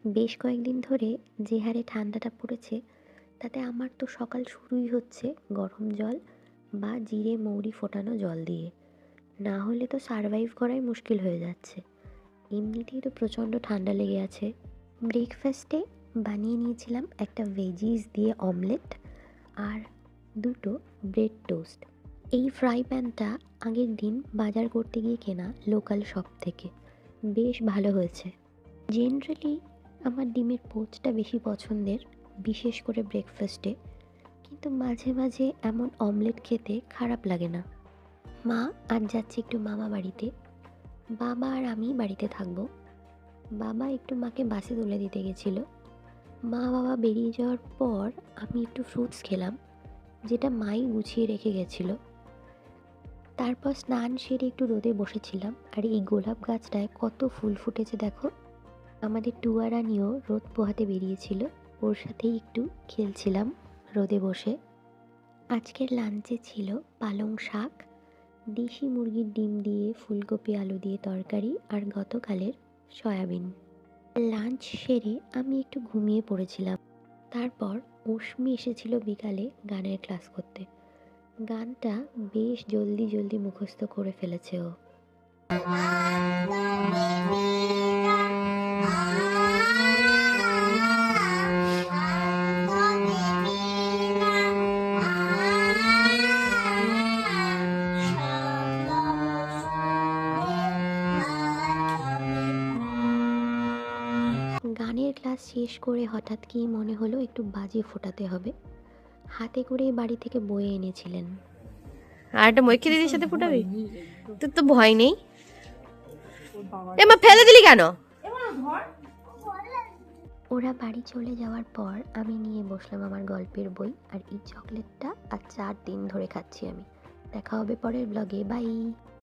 বেশ কয়েকদিন ধরে যে হারে ঠান্ডাটা পড়েছে তাতে আমার তো সকাল শুরুই হচ্ছে গরম জল বা জিরে মৌরি ফোটানো জল দিয়ে। না হলে তো সারভাইভ করাই মুশকিল হয়ে যাচ্ছে। এমনিতেই তো প্রচণ্ড ঠান্ডা লেগে আছে। ব্রেকফাস্টে বানিয়ে নিয়েছিলাম একটা ভেজিস দিয়ে অমলেট আর দুটো ব্রেড টোস্ট। এই ফ্রাই প্যানটা আগের দিন বাজার করতে গিয়ে কেনা লোকাল শপ থেকে, বেশ ভালো হয়েছে। জেনারেলি আমার ডিমের পোচটা বেশি পছন্দের, বিশেষ করে ব্রেকফাস্টে, কিন্তু মাঝে মাঝে এমন অমলেট খেতে খারাপ লাগে না। মা আজ যাচ্ছে একটু মামা বাড়িতে, বাবা আর আমি বাড়িতে থাকবো। বাবা একটু মাকে বাসে তুলে দিতে গেছিলো। মা বাবা বেরিয়ে যাওয়ার পর আমি একটু ফ্রুটস খেলাম, যেটা মাই গুছিয়ে রেখে গেছিলো। তারপর স্নান সেরে একটু রোদে বসেছিলাম, আর এই গোলাপ গাছটায় কত ফুল ফুটেছে দেখো। আমাদের টুয়ারানিও রোদ পোহাতে বেরিয়েছিল, ওর সাথেই একটু খেলছিলাম রোদে বসে। আজকের লাঞ্চে ছিল পালং শাক, দেশি মুরগির ডিম দিয়ে ফুলকপি আলু দিয়ে তরকারি, আর গতকালের সয়াবিন। লাঞ্চ সেরে আমি একটু ঘুমিয়ে পড়েছিলাম। তারপর অশ্মি এসেছিল বিকালে গানের ক্লাস করতে। গানটা বেশ জলদি জলদি মুখস্থ করে ফেলেছে ও। গানের ক্লাস শেষ করে হঠাৎ কি মনে হলো একটু বাজি ফোটাতে হবে। হাতে করে বাড়ি থেকে বয়ে এনেছিলেন। আর একটা মৈক্ষী দিদির সাথে ফুটাবি? তোর তো ভয় নেই? এমা ফেলে দিলি কেন? ওরা বাড়ি চলে যাওয়ার পর আমি নিয়ে বসলাম আমার গল্পের বই, আর এই চকলেটটা আর 4 দিন ধরে খাচ্ছি আমি। দেখা হবে পরের ব্লগে, বাই।